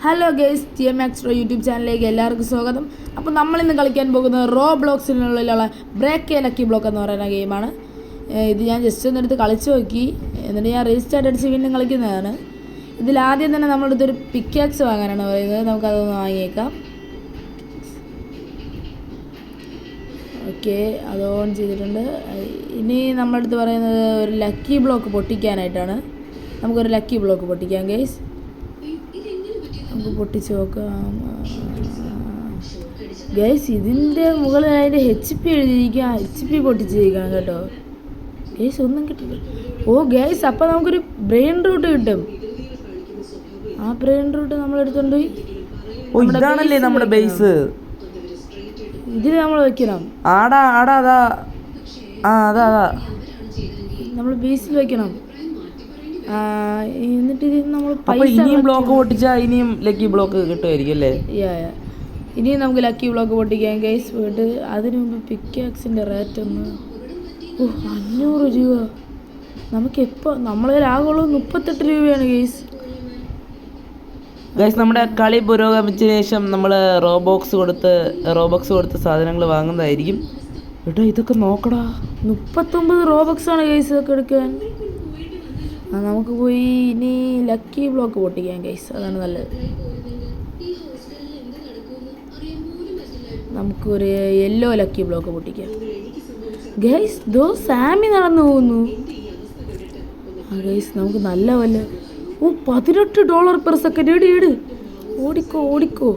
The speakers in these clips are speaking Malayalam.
ഹലോ ഗൈസ്, TMX യൂട്യൂബ് ചാനലിലേക്ക് എല്ലാവർക്കും സ്വാഗതം. അപ്പോൾ നമ്മളിന്ന് കളിക്കാൻ പോകുന്നത് റോബ്ലോക്സിനുള്ളിലുള്ള ബ്രേക്ക് എ ലക്കി ബ്ലോക്ക് എന്ന് പറയുന്ന ഗെയിമാണ്. ഇത് ഞാൻ ജസ്റ്റ് ഒന്നെടുത്ത് കളിച്ച് നോക്കി, എന്നിട്ട് ഞാൻ റീസ്റ്റാർട്ട് അടിച്ച് വീണ്ടും കളിക്കുന്നതാണ്. ഇതിലാദ്യം തന്നെ നമ്മളടുത്തൊരു പിക്കാക്സ് വാങ്ങാനാണ് പറയുന്നത്. നമുക്കതൊന്ന് വാങ്ങിയേക്കാം. ഓക്കെ, അത് ഓൺ ചെയ്തിട്ടുണ്ട്. ഇനി നമ്മളടുത്ത് പറയുന്നത് ഒരു ലക്കി ബ്ലോക്ക് പൊട്ടിക്കാനായിട്ടാണ്. നമുക്കൊരു ലക്കി ബ്ലോക്ക് പൊട്ടിക്കാം ഗൈസ്. നമുക്ക് പൊട്ടിച്ച് നോക്കാം ഗൈസ്. ഇതിൻ്റെ മുകളിൽ അതിൻ്റെ HP എഴുതിയിരിക്കാം. HP പൊട്ടിച്ചിരിക്കണം കേട്ടോ ഗൈസ്. ഒന്നും കിട്ടില്ല. ഓ ഗൈസ്, അപ്പം നമുക്കൊരു ബ്രെയിൻ റൂട്ട് കിട്ടും. ആ ബ്രെയിൻ റൂട്ട് നമ്മളെടുത്തോണ്ട് പോയി നമ്മുടെ ബേസ് ഇതിൽ നമ്മൾ വെക്കണം. നമ്മൾ ബേസിൽ വെക്കണം. എന്നിട്ട് ഇത് നമ്മൾ ഇനിയും ബ്ലോക്ക് പൊട്ടിച്ചാൽ ഇനിയും ലക്കി ബ്ലോക്ക് കിട്ടുമായിരിക്കും അല്ലേ? ഇനിയും നമുക്ക് ലക്കി ബ്ലോക്ക് പൊട്ടിക്കാം ഗൈസ്. പോയിട്ട് അതിന് മുമ്പ് പിക്കാക്സിൻ്റെ റേറ്റ് ഒന്ന് 500 രൂപ. നമുക്കെപ്പോൾ നമ്മളെ ആകുള്ളൂ 38 രൂപയാണ് ഗൈസ്. നമ്മുടെ കളി പുരോഗമിച്ചതിന് ശേഷം നമ്മൾ റോബോക്സ് കൊടുത്ത് സാധനങ്ങൾ വാങ്ങുന്നതായിരിക്കും. എടാ ഇതൊക്കെ നോക്കടാ, 39 റോബോക്സാണ് ഗൈസ് ഇതൊക്കെ എടുക്കാൻ. നമുക്ക് പോയി ഇനി ലക്കി ബ്ലോക്ക് പൊട്ടിക്കാം ഗൈസ്. അതാണ് നല്ലത്. നമുക്കൊരു യെല്ലോ ലക്കി ബ്ലോക്ക് പൊട്ടിക്കാം ഗൈസ്. സാമി നടന്നു പോകുന്നു. ഗൈസ് നമുക്ക് നല്ല $18 പെർ സെക്കൻഡ്. ഓടിക്കോ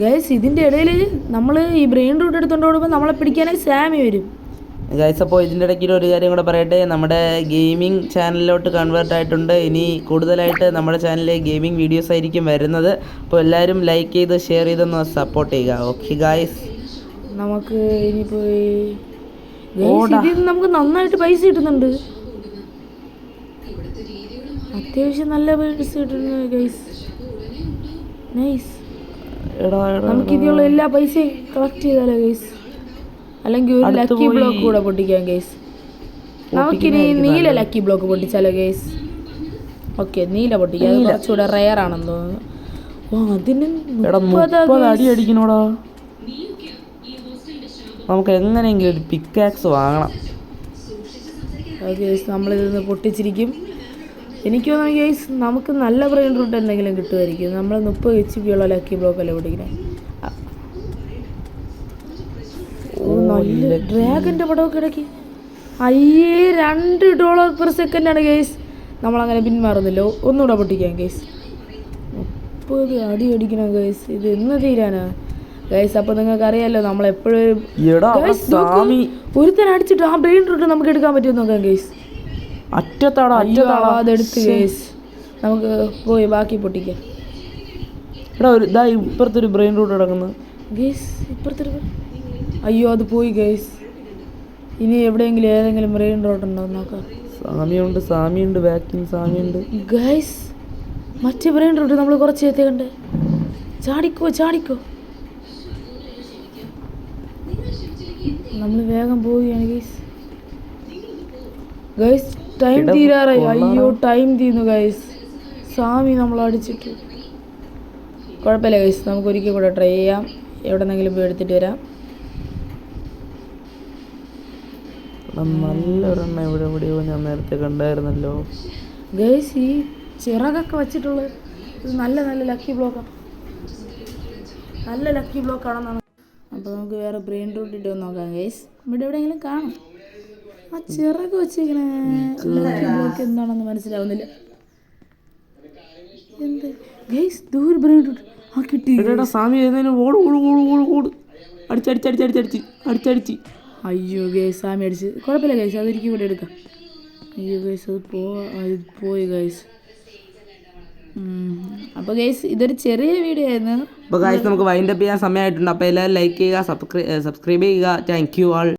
ഗൈസ്. ഇതിൻ്റെ ഇടയിൽ നമ്മൾ ഈ ബ്രെയിൻ റൂട്ട് എടുത്തുകൊണ്ട് ഓടുമ്പോൾ നമ്മളെ പിടിക്കാനായി സാമി വരും ഗൈസ്. അപ്പോൾ ഇതിൻ്റെ ഇടയ്ക്ക് ഒരു കാര്യം കൂടെ പറയട്ടെ, നമ്മുടെ ഗെയിമിംഗ് ചാനലിലോട്ട് കൺവേർട്ട് ആയിട്ടുണ്ട്. ഇനി കൂടുതലായിട്ട് നമ്മുടെ ചാനലിൽ ഗെയിമിംഗ് വീഡിയോസ് ആയിരിക്കും വരുന്നത്. അപ്പോൾ എല്ലാവരും ലൈക്ക് ചെയ്ത് ഷെയർ ചെയ്തൊന്ന് സപ്പോർട്ട് ചെയ്യുക. ഓക്കെ ഗൈസ്, നമുക്ക് ഇനി പോയി നമുക്ക് നന്നായിട്ട് പൈസ കിട്ടുന്നുണ്ട്. അത്യാവശ്യം നല്ല പൈസ കിട്ടുന്നു ഗൈസ്. നൈസ്. നമുക്കിതിനുള്ള എല്ലാ പൈസയും കളക്ട് ചെയ്താലോ ഗൈസ്. അല്ലെങ്കിൽ ഒരു ലക്കി ബ്ലോക്ക് കൂടെ പൊട്ടിക്കാം ഗൈസ്. നമുക്കിനി നീല ലക്കി ബ്ലോക്ക് പൊട്ടിച്ചാലോ ഗൈസ്. ഓക്കെ, നീല പൊട്ടിക്കാം. അത് കുറച്ചുകൂടെ റെയർ ആണെന്ന് തോന്നുന്നു. അതിന് അടി അടിക്കണോടാ. നമുക്ക് എങ്ങനെയെങ്കിലും ഒരു പിക്കാക്സ് വാങ്ങണം ഗൈസ്. നമ്മളിതൊന്ന് പൊട്ടിച്ചിരിക്കും. എനിക്ക് തോന്നുന്നു ഗൈസ് നമുക്ക് നല്ല ബ്രെയിൻ റൂട്ട് എന്തെങ്കിലും കിട്ടുമായിരിക്കും. നമ്മൾ 30 HP ഉള്ള ലക്കി ബ്ലോക്ക് അല്ലേ പൊട്ടിക്കുന്നത്. നല്ല ഡ്രാഗൻ്റെ പടമൊക്കെ ഇടയ്ക്ക്. $2 പെർ സെക്കൻഡാണ് ഗൈസ്. നമ്മളങ്ങനെ പിന്മാറുന്നില്ല. ഒന്നുകൂടെ പൊട്ടിക്കാം ഗൈസ്. 30 അടി അടിക്കണം ഗൈസ്. ഇത് എന്ന് തീരാനാ ഗൈസ്? അപ്പോൾ നിങ്ങൾക്ക് അറിയാമല്ലോ, നമ്മളെപ്പോഴും ഒരുത്തൻ അടിച്ചിട്ട് ആ ബ്രെയിൻ റൂട്ട് നമുക്ക് എടുക്കാൻ പറ്റുമോ നോക്കാം ഗൈസ്. അതെടുത്ത് ഗൈസ് നമുക്ക് പോയി ബാക്കി പൊട്ടിക്കാം. ഇപ്പുറത്തൊരു ബ്രെയിൻ റൂട്ട് കിടക്കുന്നു ഗൈസ്. ഇപ്പുറത്തൊരു അയ്യോ, അത് പോയി ഗൈസ്. ഇനി എവിടെയെങ്കിലും ഏതെങ്കിലും ബ്രെയിൻ റൂട്ട് ഉണ്ടോ നോക്കാം. സാമിയുണ്ട് ബാക്കിങ് സാമിയുണ്ട് ഗൈസ്. മറ്റേ ബ്രെയിൻ റൂട്ട് നമ്മൾ കുറച്ച് എത്തിക്കണ്ടേ. ചാടിക്കോ. നമ്മൾ വേഗം പോവുകയാണ് ഗൈസ്. ടൈം തീരാറായി. അയ്യോ, ടൈം തീർന്നു ഗൈസ്. സാമി നമ്മൾ അടിച്ചിട്ട്. കുഴപ്പമില്ല ഗൈസ്, നമുക്ക് ഒരിക്കൽ കൂടെ ട്രൈ ചെയ്യാം. എവിടെന്നെങ്കിലും പോയി എടുത്തിട്ട് വരാം. നല്ലൊരെണ്ണ എവിടെയോ ഞാൻ നേരത്തെ കണ്ടായിരുന്നല്ലോ ഗൈസ്. ഈ ചിറകൊക്കെ വെച്ചിട്ടുള്ള ഇത് നല്ല ലക്കി ബ്ലോക്കാണ്. നല്ല ലക്കി ബ്ലോക്കാണെന്നാണ്. അപ്പോൾ നമുക്ക് വേറെ ബ്രെയിൻ റൂട്ട് ഇട്ട് നോക്കാം ഗൈസ്. ഇവിടെ എവിടെയെങ്കിലും കാണും. ആ ചിറക് വെച്ചിരിക്കണേ ലക്കി ബ്ലോക്ക് എന്താണെന്ന് മനസ്സിലാവുന്നില്ല. എന്ത് ഗൈസ്? ദൂരെ ബ്രെയിൻ റൂട്ട്. കിട്ടി സാമി. ഓട് അടിച്ചടിച്ച്. അയ്യോ ഗൈസ്, സാമി അടിച്ച്. കുഴപ്പമില്ല ഗൈസ്, അതൊരിക്കും കൂടെ എടുക്കാം. അയ്യോ ഗൈസ്, അത് പോയി ഗൈസ്. അപ്പോൾ ഗൈസ് ഇതൊരു ചെറിയ വീഡിയോ ആയിരുന്നു. അപ്പോൾ ഗൈസ് നമുക്ക് വൈൻഡപ്പ് ചെയ്യാൻ സമയമായിട്ടുണ്ട്. അപ്പോൾ എല്ലാവരും ലൈക്ക് ചെയ്യുക, സബ്സ്ക്രൈബ് ചെയ്യുക. Thank you all.